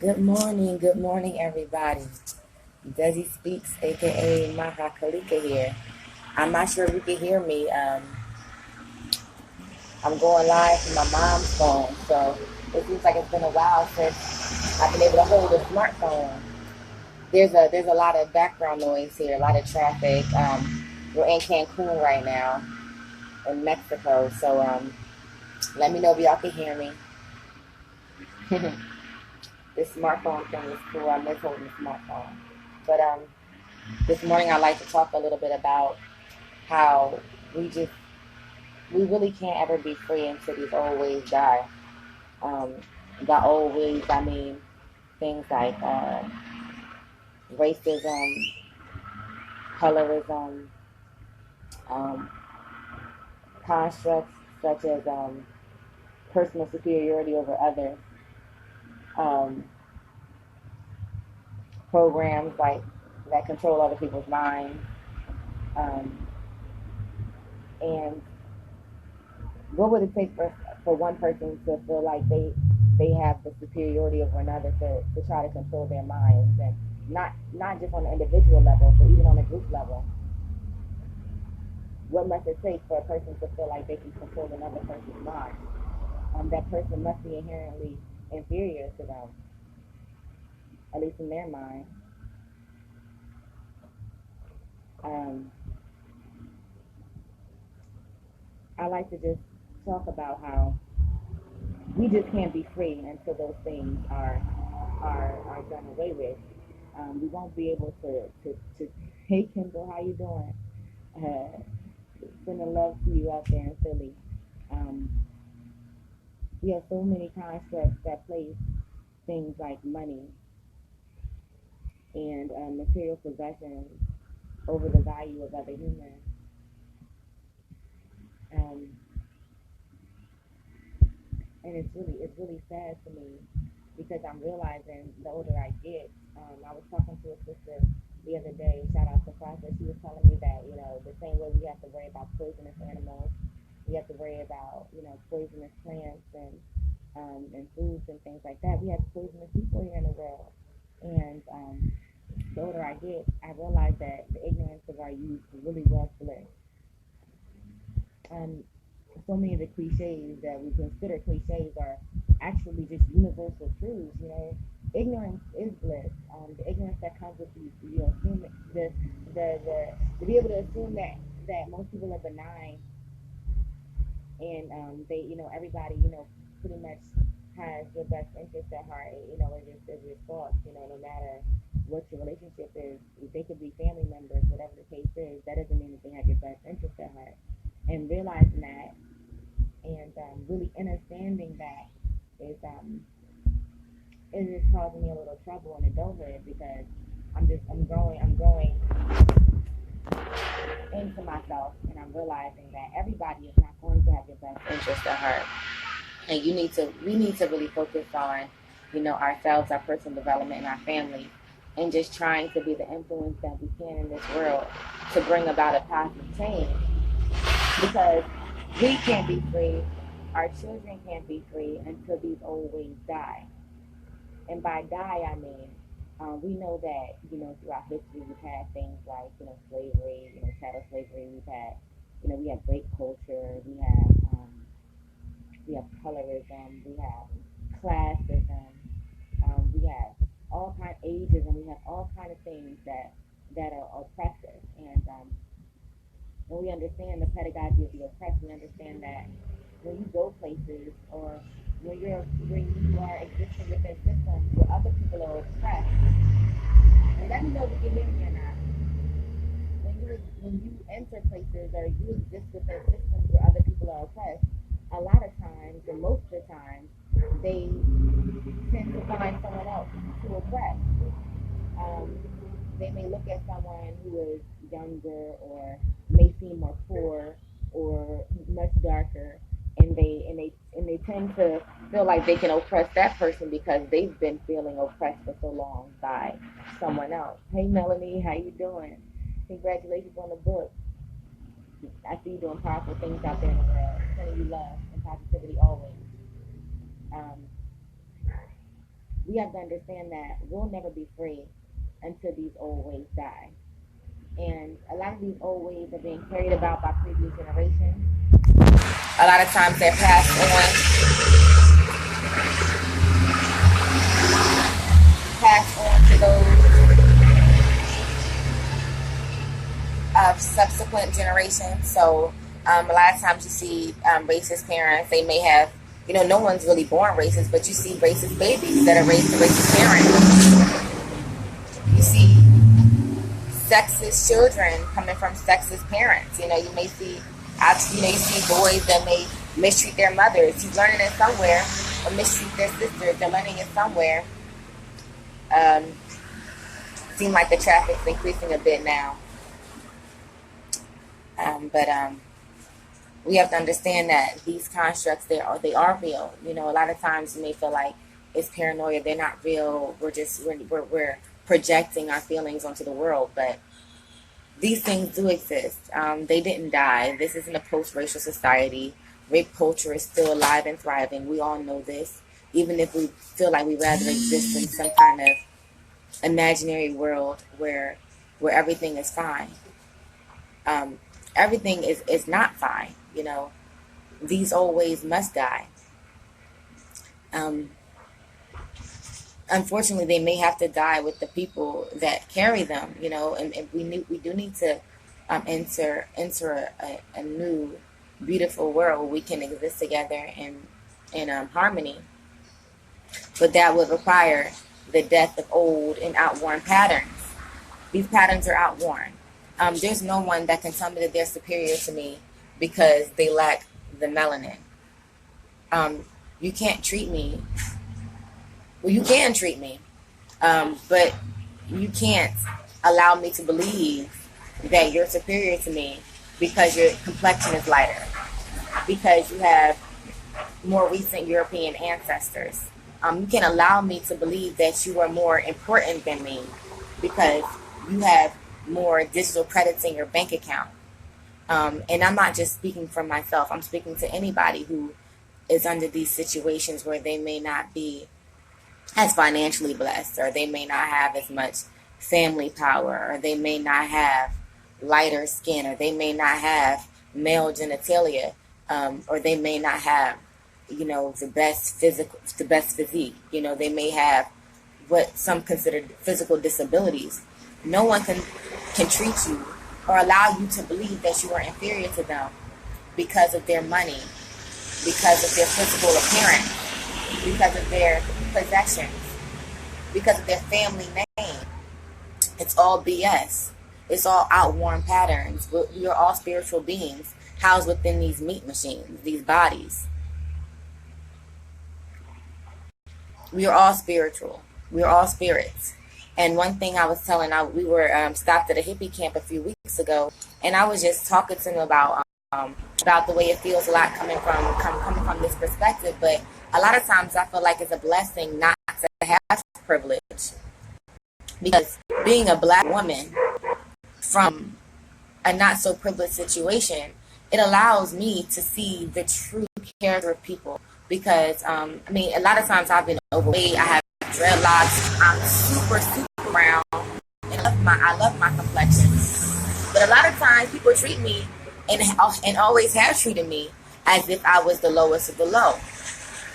Good morning, everybody. Desi Speaks, aka Maha Kālikā here. I'm not sure if you can hear me. I'm going live from my mom's phone, so it seems like it's been a while since I've been able to hold a smartphone. There's a lot of background noise here, a lot of traffic. We're in Cancun right now, in Mexico, so let me know if y'all can hear me. This smartphone thing is cool. I miss holding the smartphone. But this morning I'd like to talk a little bit about how we really can't ever be free until these old ways die. The old ways, I mean things like racism, colorism, constructs such as personal superiority over others, programs like that control other people's minds, and what would it take for one person to feel like they have the superiority over another to try to control their minds, and not just on an individual level, but even on a group level? What must it take for a person to feel like they can control another person's mind? That person must be inherently inferior to them, at least in their mind. I like to just talk about how we just can't be free until those things are done away with. We won't be able to hey Kendall, how you doing? Sending love to you out there in Philly. We have so many constructs that place things like money and material possessions over the value of other humans. And it's really sad to me because I'm realizing the older I get. I was talking to a sister the other day, shout out to Crawlspace. She was telling me that, the same way we have to worry about poisonous animals, we have to worry about, poisonous plants and foods and things like that. We have poisonous people here in the world. And the older I get, I realize that the ignorance of our youth really was bliss. So many of the cliches that we consider cliches are actually just universal truths. Ignorance is bliss. The ignorance that comes with you assume to be able to assume that most people are benign and they everybody pretty much has your best interest at heart. It's just false. No matter what your relationship is, they could be family members, whatever the case is. That doesn't mean that they have your best interest at heart. And realizing that and really understanding that is causing me a little trouble in adulthood because I'm growing into myself, and I'm realizing that everybody is not going to have your best interest at heart. And we need to really focus on, ourselves, our personal development, and our family, and just trying to be the influence that we can in this world to bring about a positive change. Because we can't be free, our children can't be free until these old ways die. And by die, I mean, we know that, throughout history, we've had things like, slavery, chattel slavery, we have rape culture, we have colorism, we have classism, we have all kind of ageism, we have all kind of things that are oppressive. And when we understand the pedagogy of the oppressed, we understand that when you go places or when you are existing within systems where other people are oppressed, and let me know if you can hear me or not. When you enter places or you exist within systems where other people are oppressed, a lot of times, and most of the time, they tend to find someone else to oppress. They may look at someone who is younger or may seem more poor or much darker, and they tend to feel like they can oppress that person because they've been feeling oppressed for so long by someone else. Hey Melanie, how you doing? Congratulations on the book. I see you doing powerful things out there in the world. Sending you love and positivity always. we have to understand that we'll never be free until these old ways die. And a lot of these old ways are being carried about by previous generations. A lot of times they're passed on to those of subsequent generations. So a lot of times you see racist parents. They may have, no one's really born racist, but you see racist babies that are raised to racist parents. You see sexist children coming from sexist parents. You may see, you see boys that may mistreat their mothers. He's learning it somewhere, or mistreat their sisters. They're learning it somewhere. Seems like the traffic's increasing a bit now. But we have to understand that these constructs, they are real. A lot of times you may feel like it's paranoia. They're not real. We're projecting our feelings onto the world, but these things do exist. They didn't die. This isn't a post-racial society. Rape culture is still alive and thriving. We all know this. Even if we feel like we'd rather exist in some kind of imaginary world where everything is fine. Everything is not fine. These old ways must die. Unfortunately, they may have to die with the people that carry them, and we do need to enter a new, beautiful world where we can exist together in harmony. But that would require the death of old and outworn patterns. These patterns are outworn. There's no one that can tell me that they're superior to me because they lack the melanin. You can't treat me. Well, you can treat me, but you can't allow me to believe that you're superior to me because your complexion is lighter, because you have more recent European ancestors. You can allow me to believe that you are more important than me because you have more digital credits in your bank account. And I'm not just speaking for myself. I'm speaking to anybody who is under these situations where they may not be as financially blessed, or they may not have as much family power, or they may not have lighter skin, or they may not have male genitalia, or they may not have, the best physique. They may have what some consider physical disabilities. No one can treat you or allow you to believe that you are inferior to them because of their money, because of their physical appearance, because of their possessions, because of their family name. It's all BS. It's all outworn patterns. We are all spiritual beings housed within these meat machines, these bodies. We are all spiritual. We are all spirits. And one thing I was telling, we were stopped at a hippie camp a few weeks ago, and I was just talking to them about the way it feels a lot coming from this perspective. But a lot of times I feel like it's a blessing not to have privilege, because being a black woman from a not so privileged situation, it allows me to see the true character of people. Because a lot of times I've been overweight, I have dreadlocks, I'm super brown, and I love my complexion. But a lot of times people treat me and always have treated me as if I was the lowest of the low.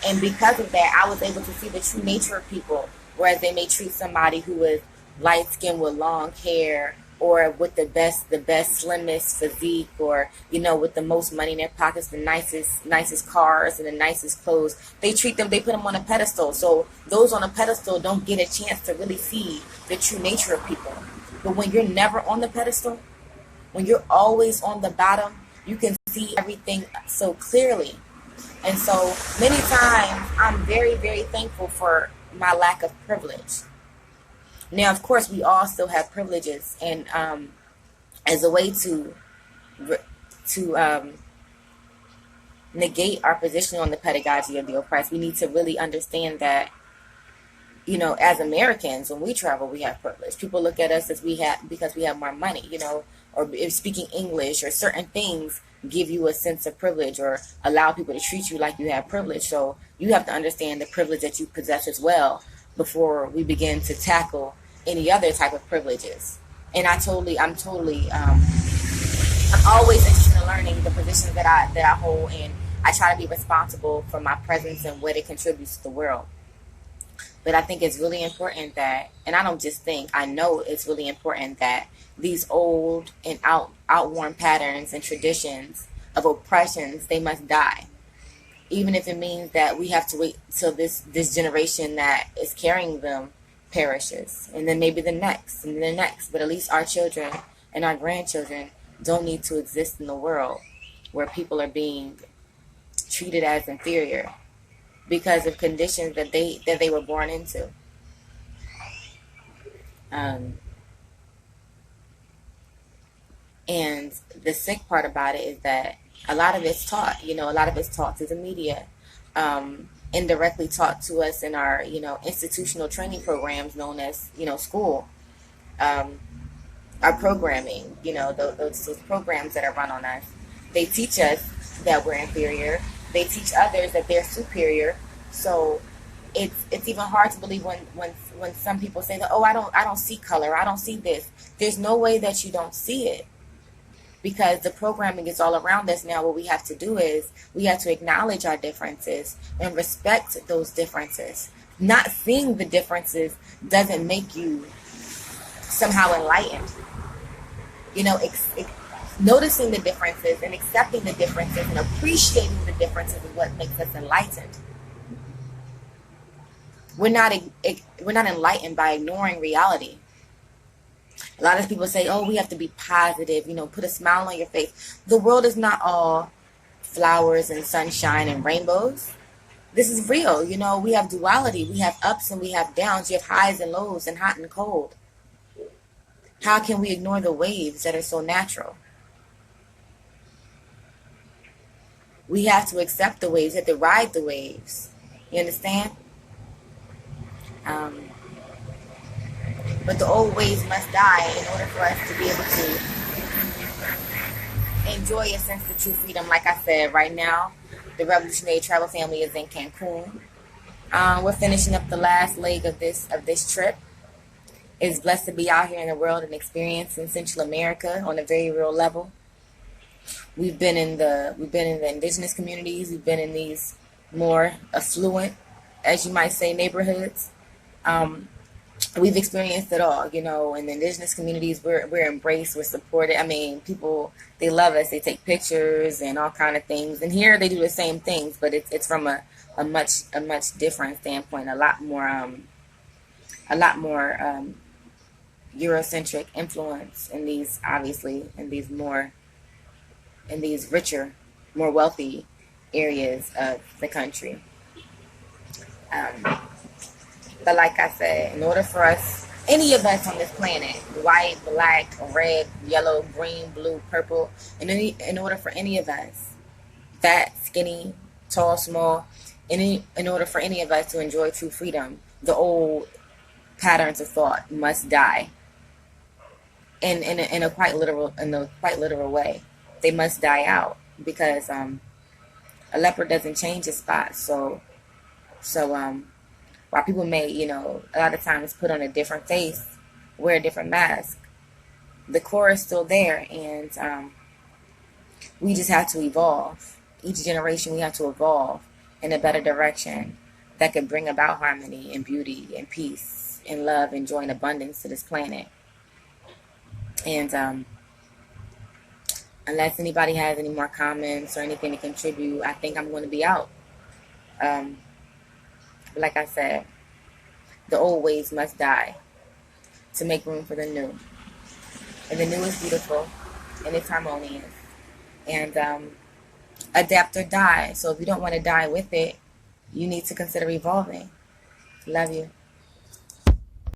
And because of that, I was able to see the true nature of people, whereas they may treat somebody who is light skinned with long hair, or with the best slimmest physique, or with the most money in their pockets, the nicest cars and the nicest clothes. They put them on a pedestal. So those on a pedestal don't get a chance to really see the true nature of people. But when you're never on the pedestal, when you're always on the bottom, you can see everything so clearly. And so many times I'm very, very thankful for my lack of privilege. Now, of course, we all still have privileges, and as a way to negate our position on the pedagogy of the oppressed, we need to really understand that, as Americans, when we travel, we have privilege. People look at us because we have more money, or if speaking English, or certain things give you a sense of privilege, or allow people to treat you like you have privilege. So you have to understand the privilege that you possess as well. before we begin to tackle any other type of privileges. And I'm always interested in learning the positions that I hold, and I try to be responsible for my presence and what it contributes to the world. But I think it's really important that, and I don't just think, I know it's really important that these old and outworn patterns and traditions of oppressions, they must die. Even if it means that we have to wait till this generation that is carrying them perishes, and then maybe the next, and the next. But at least our children and our grandchildren don't need to exist in the world where people are being treated as inferior because of conditions that they were born into. And the sick part about it is that a lot of it's taught, a lot of it's taught through the media, indirectly taught to us in our, institutional training programs known as, school, our programming, those programs that are run on us. They teach us that we're inferior. They teach others that they're superior. So it's even hard to believe when some people say that, oh, I don't see color, I don't see this. There's no way that you don't see it, because the programming is all around us now. What we have to do is we have to acknowledge our differences and respect those differences. Not seeing the differences doesn't make you somehow enlightened. Noticing the differences and accepting the differences and appreciating the differences is what makes us enlightened. We're not enlightened by ignoring reality. A lot of people say, oh, we have to be positive, put a smile on your face. The world is not all flowers and sunshine and rainbows. This is real. We have duality. We have ups and we have downs. You have highs and lows and hot and cold. How can we ignore the waves that are so natural? We have to accept the waves. We have to ride the waves. You understand? But the old ways must die in order for us to be able to enjoy a sense of true freedom. Like I said, right now, the Revolutionary Travel Family is in Cancun. We're finishing up the last leg of this trip. It's blessed to be out here in the world and experiencing Central America on a very real level. We've been in the indigenous communities. We've been in these more affluent, as you might say, neighborhoods. We've experienced it all, in the indigenous communities. We're embraced, we're supported. I mean, people, they love us. They take pictures and all kind of things. And here they do the same things, but it's from a much different standpoint. A lot more Eurocentric influence in these richer, more wealthy areas of the country. But like I said, in order for us, any of us on this planet, white, black, red, yellow, green, blue, purple, in order for any of us, fat, skinny, tall, small, in order for any of us to enjoy true freedom, the old patterns of thought must die. In a quite literal way. They must die out, because a leopard doesn't change his spots. So while people may, a lot of times put on a different face, wear a different mask, the core is still there, and we just have to evolve. Each generation, we have to evolve in a better direction that could bring about harmony and beauty and peace and love and joy and abundance to this planet. And unless anybody has any more comments or anything to contribute, I think I'm going to be out. Like I said, the old ways must die to make room for the new. And the new is beautiful and it's harmonious. And adapt or die. So if you don't want to die with it, you need to consider evolving. Love you.